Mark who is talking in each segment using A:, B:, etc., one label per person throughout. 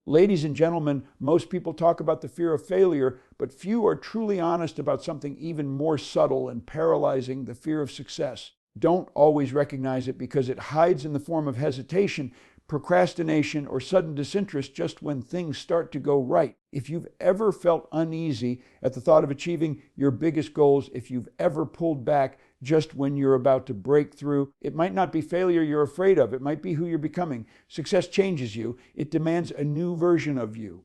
A: Ladies and gentlemen, most people talk about the fear of failure, but few are truly honest about something even more subtle and paralyzing, the fear of success. Don't always recognize it because it hides in the form of hesitation, procrastination, or sudden disinterest just when things start to go right. If you've ever felt uneasy at the thought of achieving your biggest goals, if you've ever pulled back just when you're about to break through, it might not be failure you're afraid of. It might be who you're becoming. Success changes you. It demands a new version of you.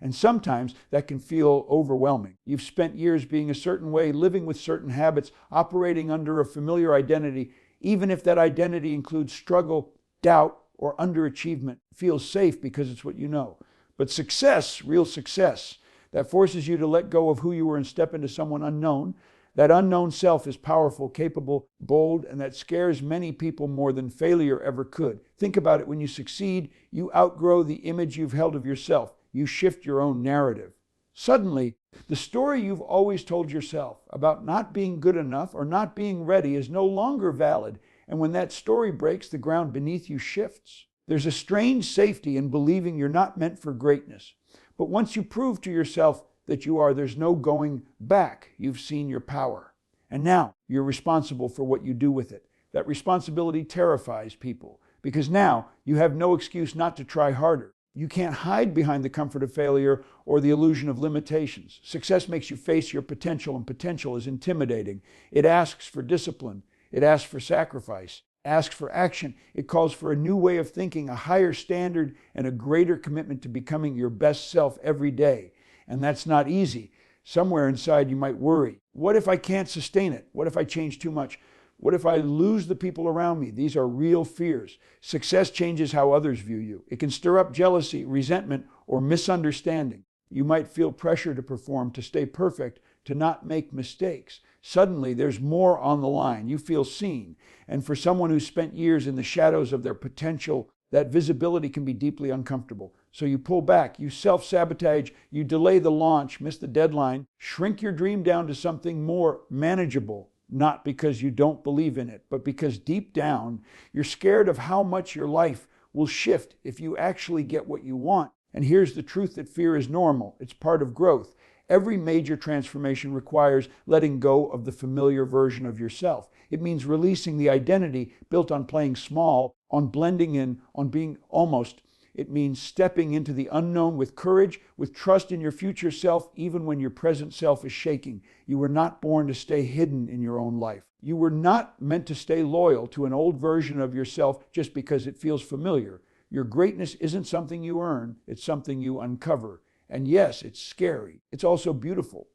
A: And sometimes that can feel overwhelming. You've spent years being a certain way, living with certain habits, operating under a familiar identity, even if that identity includes struggle, doubt, or underachievement. It feels safe because it's what you know. But success, real success, that forces you to let go of who you were and step into someone unknown. That unknown self is powerful, capable, bold, and that scares many people more than failure ever could. Think about it. When you succeed, you outgrow the image you've held of yourself. You shift your own narrative. Suddenly, the story you've always told yourself about not being good enough or not being ready is no longer valid. And when that story breaks, the ground beneath you shifts. There's a strange safety in believing you're not meant for greatness. But once you prove to yourself that you are, there's no going back. You've seen your power. And now you're responsible for what you do with it. That responsibility terrifies people because now you have no excuse not to try harder. You can't hide behind the comfort of failure or the illusion of limitations. Success makes you face your potential, and potential is intimidating. It asks for discipline. It asks for sacrifice, asks for action. It calls for a new way of thinking, a higher standard, and a greater commitment to becoming your best self every day. And that's not easy. Somewhere inside you might worry. What if I can't sustain it? What if I change too much? What if I lose the people around me? These are real fears. Success changes how others view you. It can stir up jealousy, resentment, or misunderstanding. You might feel pressure to perform, to stay perfect, to not make mistakes. Suddenly, there's more on the line. You feel seen. And for someone who's spent years in the shadows of their potential, that visibility can be deeply uncomfortable. So you pull back, you self-sabotage, you delay the launch, miss the deadline, shrink your dream down to something more manageable, not because you don't believe in it, but because deep down, you're scared of how much your life will shift if you actually get what you want. And here's the truth that fear is normal. It's part of growth. Every major transformation requires letting go of the familiar version of yourself. It means releasing the identity built on playing small, on blending in, on being almost. It means stepping into the unknown with courage, with trust in your future self, even when your present self is shaking. You were not born to stay hidden in your own life. You were not meant to stay loyal to an old version of yourself just because it feels familiar. Your greatness isn't something you earn, it's something you uncover. And yes, it's scary. It's also beautiful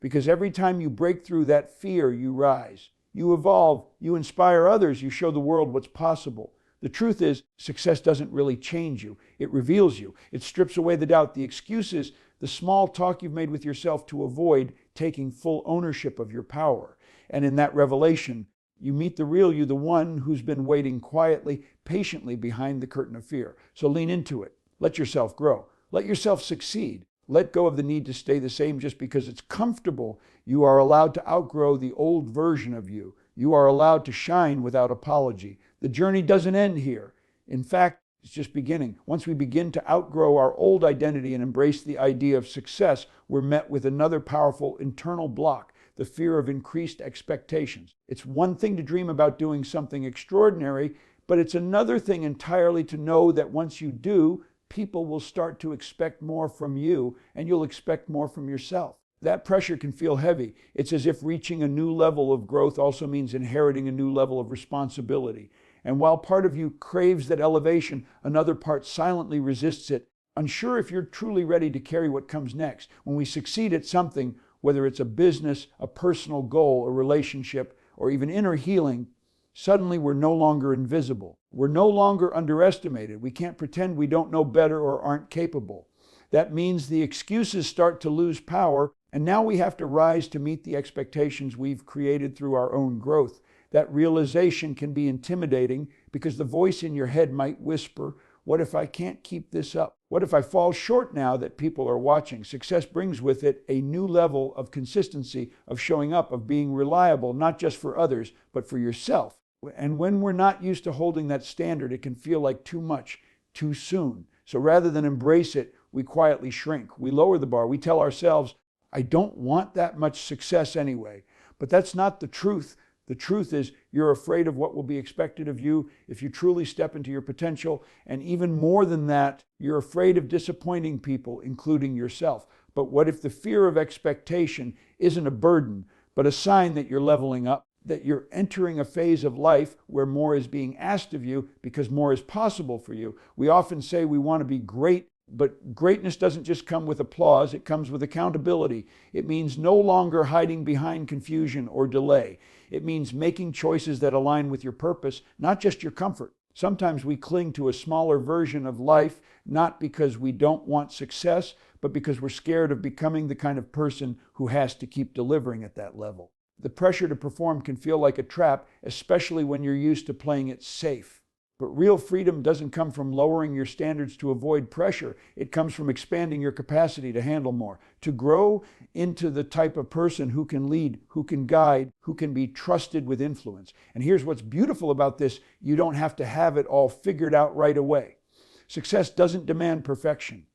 A: because every time you break through that fear, you rise. You evolve, you inspire others, you show the world what's possible. The truth is, success doesn't really change you. It reveals you. It strips away the doubt, the excuses, the small talk you've made with yourself to avoid taking full ownership of your power. And in that revelation, you meet the real you, the one who's been waiting quietly, patiently behind the curtain of fear. So lean into it. Let yourself grow. Let yourself succeed. Let go of the need to stay the same just because it's comfortable. You are allowed to outgrow the old version of you. You are allowed to shine without apology. The journey doesn't end here. In fact, it's just beginning. Once we begin to outgrow our old identity and embrace the idea of success, we're met with another powerful internal block, the fear of increased expectations. It's one thing to dream about doing something extraordinary, but it's another thing entirely to know that once you do, people will start to expect more from you, and you'll expect more from yourself. That pressure can feel heavy. It's as if reaching a new level of growth also means inheriting a new level of responsibility. And while part of you craves that elevation, another part silently resists it, unsure if you're truly ready to carry what comes next. When we succeed at something, whether it's a business, a personal goal, a relationship, or even inner healing, suddenly we're no longer invisible. We're no longer underestimated. We can't pretend we don't know better or aren't capable. That means the excuses start to lose power, and now we have to rise to meet the expectations we've created through our own growth. That realization can be intimidating because the voice in your head might whisper, what if I can't keep this up? What if I fall short now that people are watching? Success brings with it a new level of consistency, of showing up, of being reliable, not just for others, but for yourself. And when we're not used to holding that standard, it can feel like too much, too soon. So rather than embrace it, we quietly shrink. We lower the bar. We tell ourselves, I don't want that much success anyway. But that's not the truth. The truth is you're afraid of what will be expected of you if you truly step into your potential. And even more than that, you're afraid of disappointing people, including yourself. But what if the fear of expectation isn't a burden, but a sign that you're leveling up, that you're entering a phase of life where more is being asked of you because more is possible for you? We often say we want to be great, but greatness doesn't just come with applause, it comes with accountability. It means no longer hiding behind confusion or delay. It means making choices that align with your purpose, not just your comfort. Sometimes we cling to a smaller version of life, not because we don't want success, but because we're scared of becoming the kind of person who has to keep delivering at that level. The pressure to perform can feel like a trap, especially when you're used to playing it safe. But real freedom doesn't come from lowering your standards to avoid pressure. It comes from expanding your capacity to handle more, to grow into the type of person who can lead, who can guide, who can be trusted with influence. And here's what's beautiful about this: you don't have to have it all figured out right away. Success doesn't demand perfection.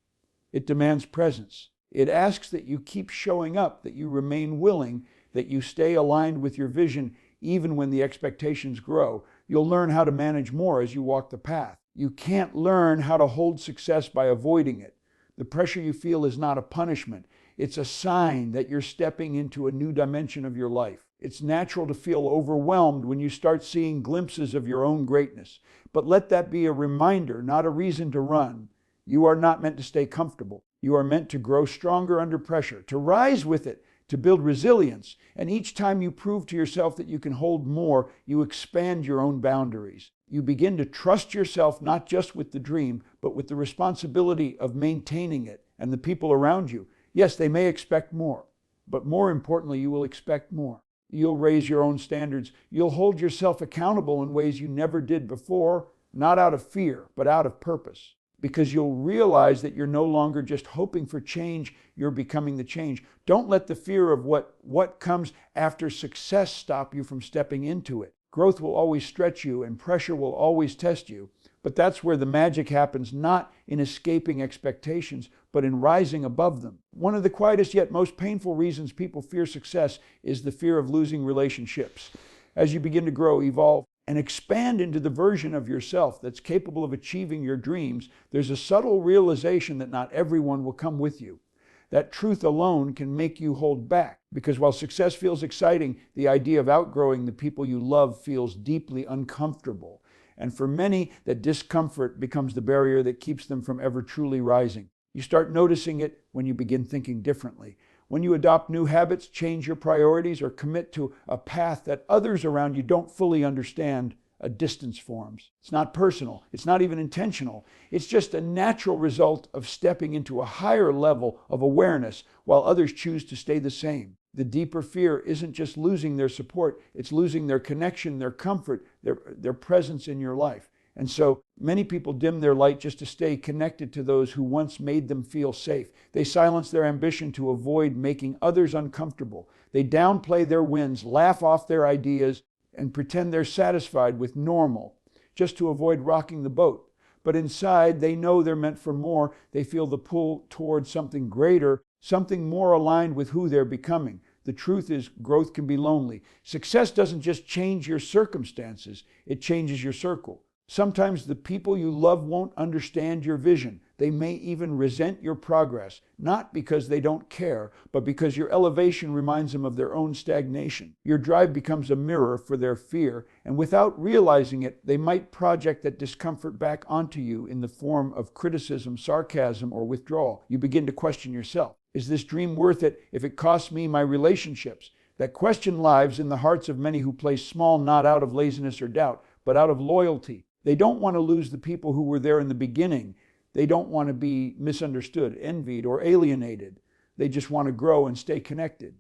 A: It demands presence. It asks that you keep showing up, that you remain willing, that you stay aligned with your vision even when the expectations grow. You'll learn how to manage more as you walk the path. You can't learn how to hold success by avoiding it. The pressure you feel is not a punishment. It's a sign that you're stepping into a new dimension of your life. It's natural to feel overwhelmed when you start seeing glimpses of your own greatness. But let that be a reminder, not a reason to run. You are not meant to stay comfortable. You are meant to grow stronger under pressure, to rise with it, to build resilience. And each time you prove to yourself that you can hold more, you expand your own boundaries. You begin to trust yourself not just with the dream, but with the responsibility of maintaining it and the people around you. Yes, they may expect more, but more importantly, you will expect more. You'll raise your own standards. You'll hold yourself accountable in ways you never did before, not out of fear, but out of purpose. Because you'll realize that you're no longer just hoping for change, you're becoming the change. Don't let the fear of what comes after success stop you from stepping into it. Growth will always stretch you and pressure will always test you. But that's where the magic happens, not in escaping expectations, but in rising above them. One of the quietest yet most painful reasons people fear success is the fear of losing relationships. As you begin to grow, evolve, and expand into the version of yourself that's capable of achieving your dreams, there's a subtle realization that not everyone will come with you. That truth alone can make you hold back, because while success feels exciting, the idea of outgrowing the people you love feels deeply uncomfortable. And for many, that discomfort becomes the barrier that keeps them from ever truly rising. You start noticing it when you begin thinking differently. When you adopt new habits, change your priorities, or commit to a path that others around you don't fully understand, a distance forms. It's not personal. It's not even intentional. It's just a natural result of stepping into a higher level of awareness while others choose to stay the same. The deeper fear isn't just losing their support, it's losing their connection, their comfort, their presence in your life. And so many people dim their light just to stay connected to those who once made them feel safe. They silence their ambition to avoid making others uncomfortable. They downplay their wins, laugh off their ideas, and pretend they're satisfied with normal, just to avoid rocking the boat. But inside, they know they're meant for more. They feel the pull towards something greater, something more aligned with who they're becoming. The truth is, growth can be lonely. Success doesn't just change your circumstances, it changes your circle. Sometimes the people you love won't understand your vision. They may even resent your progress, not because they don't care, but because your elevation reminds them of their own stagnation. Your drive becomes a mirror for their fear, and without realizing it, they might project that discomfort back onto you in the form of criticism, sarcasm, or withdrawal. You begin to question yourself. Is this dream worth it if it costs me my relationships? That question lives in the hearts of many who play small, not out of laziness or doubt, but out of loyalty. They don't want to lose the people who were there in the beginning. They don't want to be misunderstood, envied, or alienated. They just want to grow and stay connected.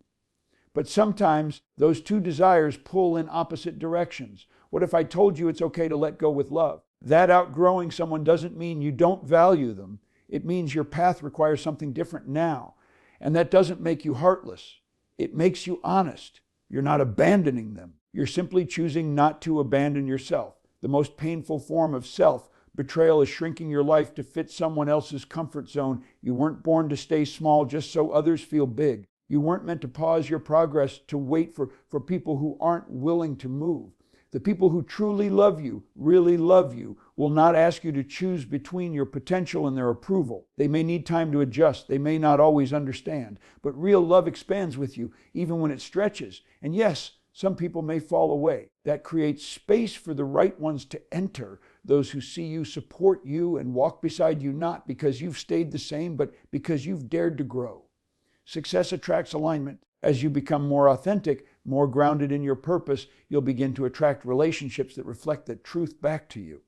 A: But sometimes those two desires pull in opposite directions. What if I told you it's okay to let go with love? That outgrowing someone doesn't mean you don't value them. It means your path requires something different now. And that doesn't make you heartless. It makes you honest. You're not abandoning them. You're simply choosing not to abandon yourself. The most painful form of self, Betrayal is shrinking your life to fit someone else's comfort zone. You weren't born to stay small just so others feel big. You weren't meant to pause your progress to wait for people who aren't willing to move. The people who truly love you, really love you, will not ask you to choose between your potential and their approval. They may need time to adjust. They may not always understand. But real love expands with you, even when it stretches. And yes, some people may fall away. That creates space for the right ones to enter, those who see you, support you, and walk beside you, not because you've stayed the same, but because you've dared to grow. Success attracts alignment. As you become more authentic, more grounded in your purpose, you'll begin to attract relationships that reflect that truth back to you.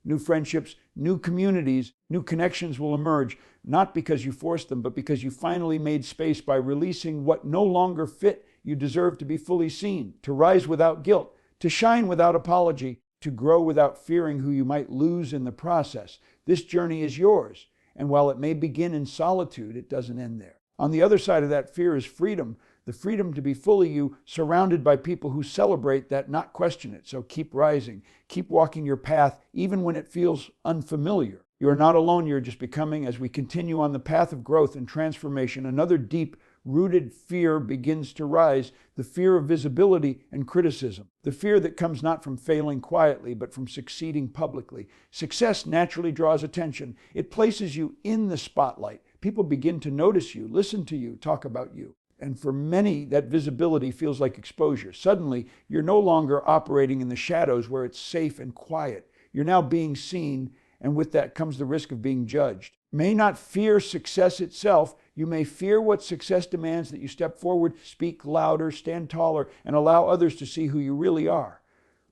A: New friendships, new communities, new connections will emerge, not because you forced them, but because you finally made space by releasing what no longer fit. You deserve to be fully seen, to rise without guilt, to shine without apology, to grow without fearing who you might lose in the process. This journey is yours, and while it may begin in solitude, it doesn't end there. On the other side of that fear is freedom, the freedom to be fully you, surrounded by people who celebrate that, not question it. So keep rising, keep walking your path, even when it feels unfamiliar. You are not alone, you're just becoming. As we continue on the path of growth and transformation, another deep-rooted fear begins to rise, the fear of visibility and criticism. The fear that comes not from failing quietly, but from succeeding publicly. Success naturally draws attention. It places you in the spotlight. People begin to notice you, listen to you, talk about you. And for many, that visibility feels like exposure. Suddenly, you're no longer operating in the shadows where it's safe and quiet. You're now being seen, and with that comes the risk of being judged. May not fear success itself. You may fear what success demands, that you step forward, speak louder, stand taller, and allow others to see who you really are.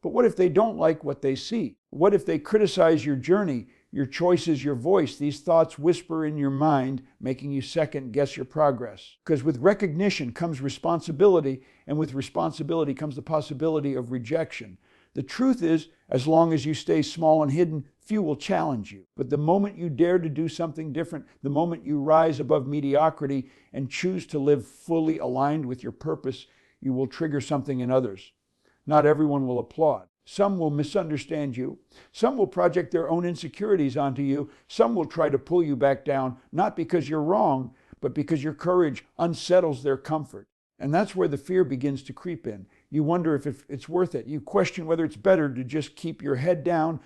A: But what if they don't like what they see? What if they criticize your journey, your choices, your voice? These thoughts whisper in your mind, making you second guess your progress. Because with recognition comes responsibility, and with responsibility comes the possibility of rejection. The truth is, as long as you stay small and hidden, few will challenge you. But the moment you dare to do something different, the moment you rise above mediocrity and choose to live fully aligned with your purpose, you will trigger something in others. Not everyone will applaud. Some will misunderstand you. Some will project their own insecurities onto you. Some will try to pull you back down, not because you're wrong, but because your courage unsettles their comfort. And that's where the fear begins to creep in. You wonder if it's worth it. You question whether it's better to just keep your head down,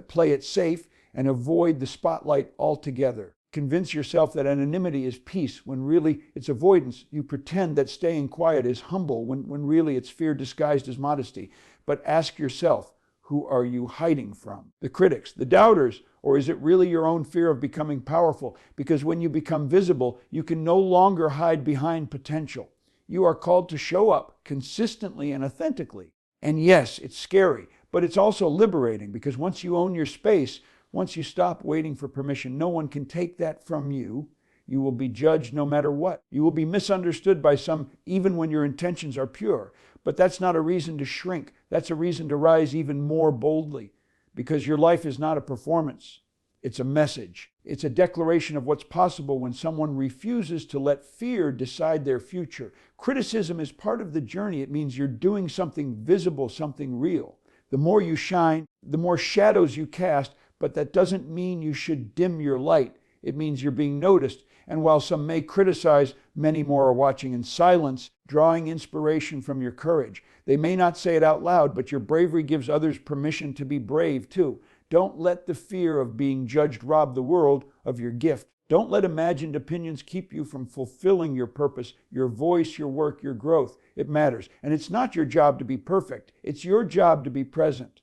A: play it safe, and avoid the spotlight altogether. Convince yourself that anonymity is peace, when really it's avoidance. You pretend that staying quiet is humble, when really it's fear disguised as modesty. But ask yourself, who are you hiding from? The critics, the doubters, or is it really your own fear of becoming powerful? Because when you become visible, you can no longer hide behind potential. You are called to show up consistently and authentically. And yes, it's scary, but it's also liberating, because once you own your space, once you stop waiting for permission, no one can take that from you. You will be judged no matter what. You will be misunderstood by some, even when your intentions are pure. But that's not a reason to shrink. That's a reason to rise even more boldly, because your life is not a performance. It's a message. It's a declaration of what's possible when someone refuses to let fear decide their future. Criticism is part of the journey. It means you're doing something visible, something real. The more you shine, the more shadows you cast, but that doesn't mean you should dim your light. It means you're being noticed. And while some may criticize, many more are watching in silence, drawing inspiration from your courage. They may not say it out loud, but your bravery gives others permission to be brave too. Don't let the fear of being judged rob the world of your gift. Don't let imagined opinions keep you from fulfilling your purpose, your voice, your work, your growth. It matters. And it's not your job to be perfect. It's your job to be present,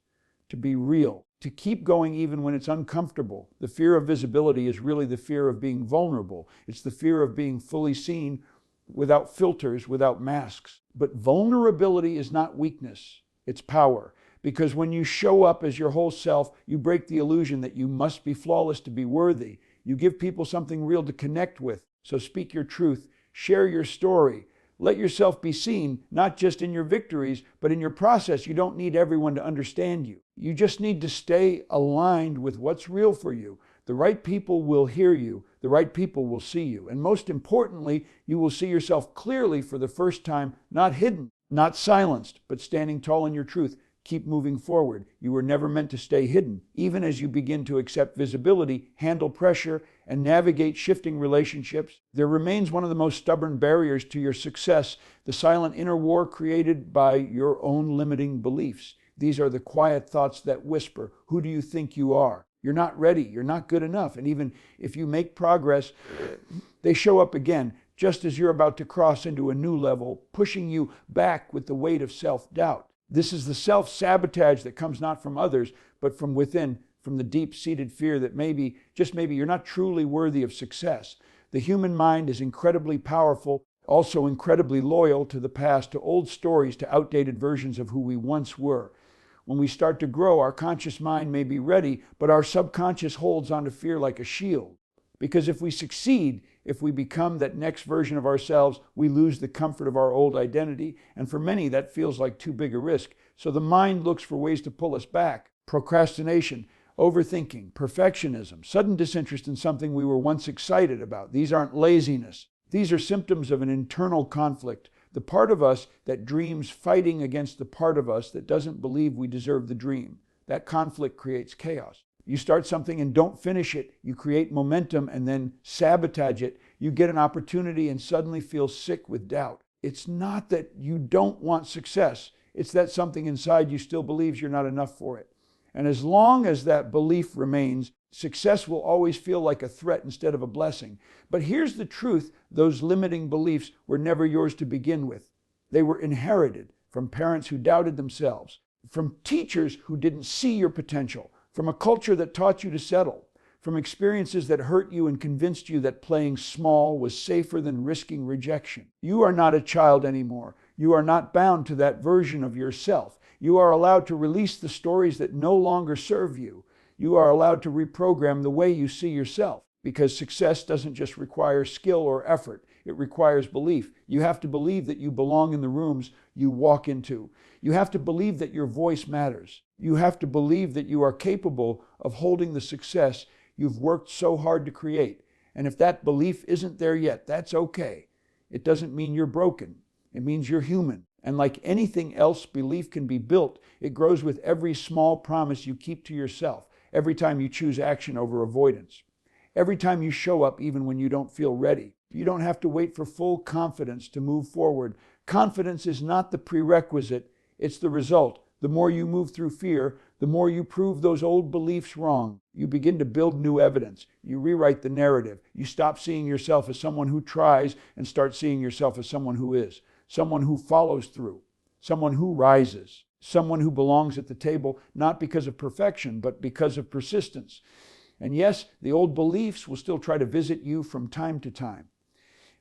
A: to be real, to keep going even when it's uncomfortable. The fear of visibility is really the fear of being vulnerable. It's the fear of being fully seen, without filters, without masks. But vulnerability is not weakness, it's power. Because when you show up as your whole self, you break the illusion that you must be flawless to be worthy. You give people something real to connect with. So speak your truth, share your story. Let yourself be seen, not just in your victories, but in your process. You don't need everyone to understand you. You just need to stay aligned with what's real for you. The right people will hear you. The right people will see you. And most importantly, you will see yourself clearly for the first time, not hidden, not silenced, but standing tall in your truth. keep moving forward. You were never meant to stay hidden. Even as you begin to accept visibility, handle pressure, and navigate shifting relationships, there remains one of the most stubborn barriers to your success, the silent inner war created by your own limiting beliefs. These are the quiet thoughts that whisper, "Who do you think you are? You're not ready. You're not good enough." And even if you make progress, they show up again, just as you're about to cross into a new level, pushing you back with the weight of self-doubt. This is the self-sabotage that comes not from others, but from within, from the deep-seated fear that maybe, just maybe, you're not truly worthy of success. The human mind is incredibly powerful, also incredibly loyal to the past, to old stories, to outdated versions of who we once were. When we start to grow, our conscious mind may be ready, but our subconscious holds onto fear like a shield. Because if we succeed, if we become that next version of ourselves, we lose the comfort of our old identity. And for many, that feels like too big a risk. So the mind looks for ways to pull us back. Procrastination, overthinking, perfectionism, sudden disinterest in something we were once excited about. These aren't laziness. These are symptoms of an internal conflict. The part of us that dreams fighting against the part of us that doesn't believe we deserve the dream. That conflict creates chaos. You start something and don't finish it. You create momentum and then sabotage it. You get an opportunity and suddenly feel sick with doubt. It's not that you don't want success. It's that something inside you still believes you're not enough for it. And as long as that belief remains, success will always feel like a threat instead of a blessing. But here's the truth: those limiting beliefs were never yours to begin with. They were inherited from parents who doubted themselves, from teachers who didn't see your potential, from a culture that taught you to settle, from experiences that hurt you and convinced you that playing small was safer than risking rejection. You are not a child anymore. You are not bound to that version of yourself. You are allowed to release the stories that no longer serve you. You are allowed to reprogram the way you see yourself, because success doesn't just require skill or effort. It requires belief. You have to believe that you belong in the rooms you walk into. You have to believe that your voice matters. You have to believe that you are capable of holding the success you've worked so hard to create. And if that belief isn't there yet, that's okay. It doesn't mean you're broken. It means you're human. And like anything else, belief can be built. It grows with every small promise you keep to yourself, every time you choose action over avoidance, every time you show up even when you don't feel ready. You don't have to wait for full confidence to move forward. Confidence is not the prerequisite, it's the result. The more you move through fear, the more you prove those old beliefs wrong. You begin to build new evidence. You rewrite the narrative. You stop seeing yourself as someone who tries and start seeing yourself as someone who is, someone who follows through, someone who rises, someone who belongs at the table, not because of perfection, but because of persistence. And yes, the old beliefs will still try to visit you from time to time,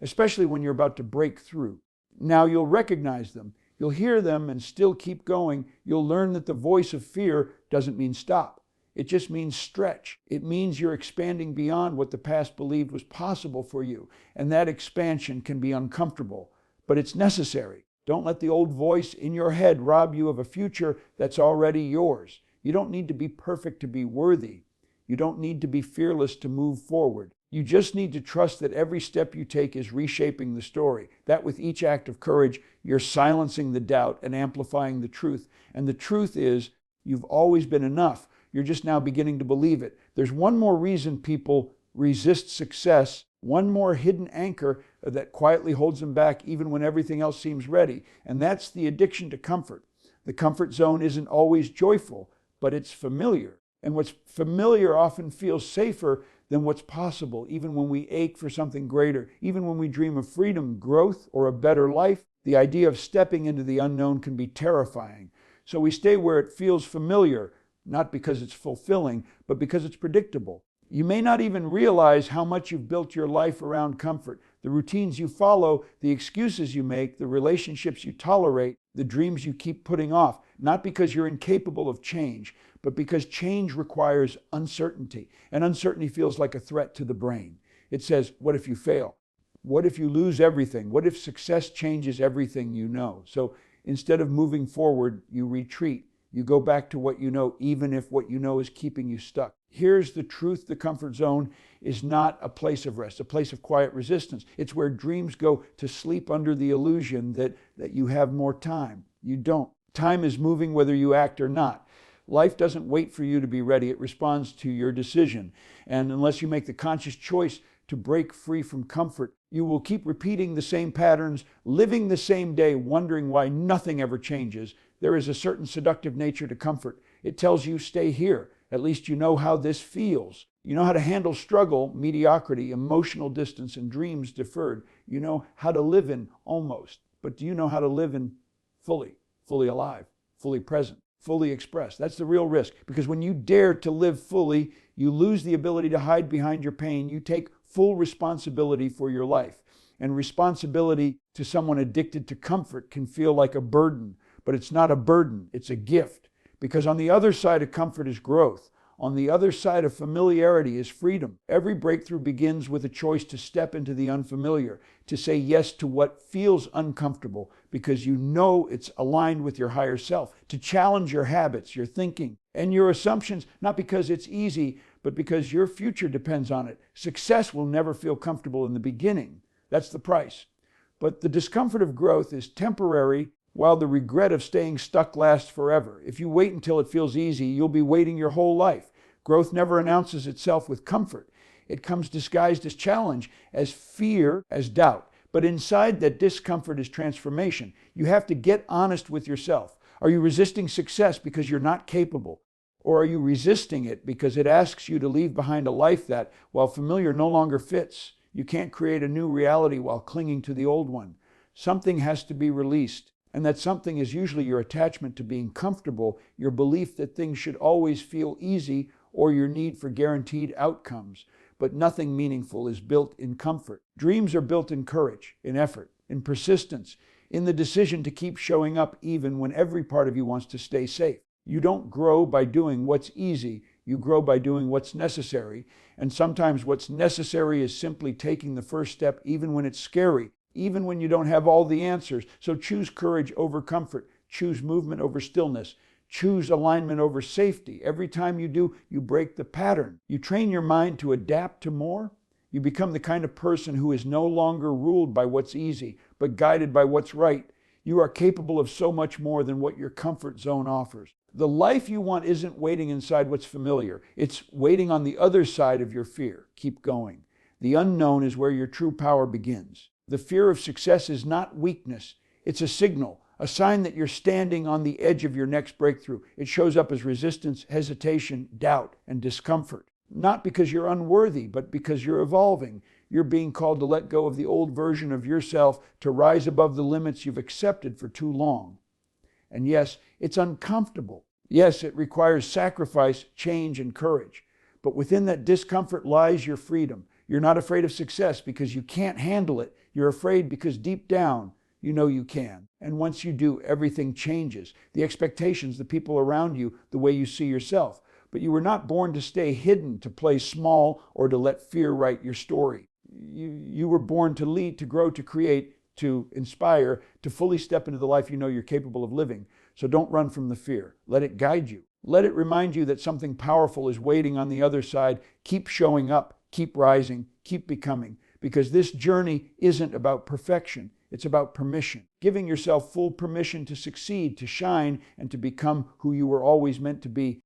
A: especially when you're about to break through. Now you'll recognize them. You'll hear them and still keep going. You'll learn that the voice of fear doesn't mean stop. It just means stretch. It means you're expanding beyond what the past believed was possible for you. And that expansion can be uncomfortable, but it's necessary. Don't let the old voice in your head rob you of a future that's already yours. You don't need to be perfect to be worthy. You don't need to be fearless to move forward. You just need to trust that every step you take is reshaping the story. That with each act of courage, you're silencing the doubt and amplifying the truth. And the truth is, you've always been enough. You're just now beginning to believe it. There's one more reason people resist success, one more hidden anchor that quietly holds them back even when everything else seems ready. And that's the addiction to comfort. The comfort zone isn't always joyful, but it's familiar. And what's familiar often feels safer than what's possible, even when we ache for something greater, even when we dream of freedom, growth, or a better life. The idea of stepping into the unknown can be terrifying. So we stay where it feels familiar, not because it's fulfilling, but because it's predictable. You may not even realize how much you've built your life around comfort. The routines you follow, the excuses you make, the relationships you tolerate, the dreams you keep putting off, not because you're incapable of change, but because change requires uncertainty. And uncertainty feels like a threat to the brain. It says, what if you fail? What if you lose everything? What if success changes everything you know? So instead of moving forward, you retreat. You go back to what you know, even if what you know is keeping you stuck. Here's the truth: the comfort zone is not a place of rest, a place of quiet resistance. It's where dreams go to sleep under the illusion that you have more time. You don't. Time is moving whether you act or not. Life doesn't wait for you to be ready. It responds to your decision. And unless you make the conscious choice to break free from comfort, you will keep repeating the same patterns, living the same day, wondering why nothing ever changes. There is a certain seductive nature to comfort. It tells you, stay here. At least you know how this feels. You know how to handle struggle, mediocrity, emotional distance, and dreams deferred. You know how to live in almost. But do you know how to live in fully alive, fully present, fully expressed? That's the real risk. Because when you dare to live fully, you lose the ability to hide behind your pain. You take full responsibility for your life. And responsibility to someone addicted to comfort can feel like a burden. But it's not a burden, it's a gift. Because on the other side of comfort is growth. On the other side of familiarity is freedom. Every breakthrough begins with a choice to step into the unfamiliar, to say yes to what feels uncomfortable because you know it's aligned with your higher self, to challenge your habits, your thinking, and your assumptions, not because it's easy, but because your future depends on it. Success will never feel comfortable in the beginning. That's the price. But the discomfort of growth is temporary, while the regret of staying stuck lasts forever. If you wait until it feels easy, you'll be waiting your whole life. Growth never announces itself with comfort. It comes disguised as challenge, as fear, as doubt. But inside that discomfort is transformation. You have to get honest with yourself. Are you resisting success because you're not capable? Or are you resisting it because it asks you to leave behind a life that, while familiar, no longer fits? You can't create a new reality while clinging to the old one. Something has to be released. And that something is usually your attachment to being comfortable, your belief that things should always feel easy, or your need for guaranteed outcomes. But nothing meaningful is built in comfort. Dreams are built in courage, in effort, in persistence, in the decision to keep showing up even when every part of you wants to stay safe. You don't grow by doing what's easy. You grow by doing what's necessary. And sometimes what's necessary is simply taking the first step even when it's scary, even when you don't have all the answers. So choose courage over comfort. Choose movement over stillness. Choose alignment over safety. Every time you do, you break the pattern. You train your mind to adapt to more. You become the kind of person who is no longer ruled by what's easy, but guided by what's right. You are capable of so much more than what your comfort zone offers. The life you want isn't waiting inside what's familiar. It's waiting on the other side of your fear. Keep going. The unknown is where your true power begins. The fear of success is not weakness. It's a signal, a sign that you're standing on the edge of your next breakthrough. It shows up as resistance, hesitation, doubt, and discomfort. Not because you're unworthy, but because you're evolving. You're being called to let go of the old version of yourself, to rise above the limits you've accepted for too long. And yes, it's uncomfortable. Yes, it requires sacrifice, change, and courage. But within that discomfort lies your freedom. You're not afraid of success because you can't handle it. You're afraid because deep down, you know you can. And once you do, everything changes. The expectations, the people around you, the way you see yourself. But you were not born to stay hidden, to play small, or to let fear write your story. You were born to lead, to grow, to create, to inspire, to fully step into the life you know you're capable of living. So don't run from the fear. Let it guide you. Let it remind you that something powerful is waiting on the other side. Keep showing up, keep rising, keep becoming. Because this journey isn't about perfection. It's about permission. Giving yourself full permission to succeed, to shine, and to become who you were always meant to be.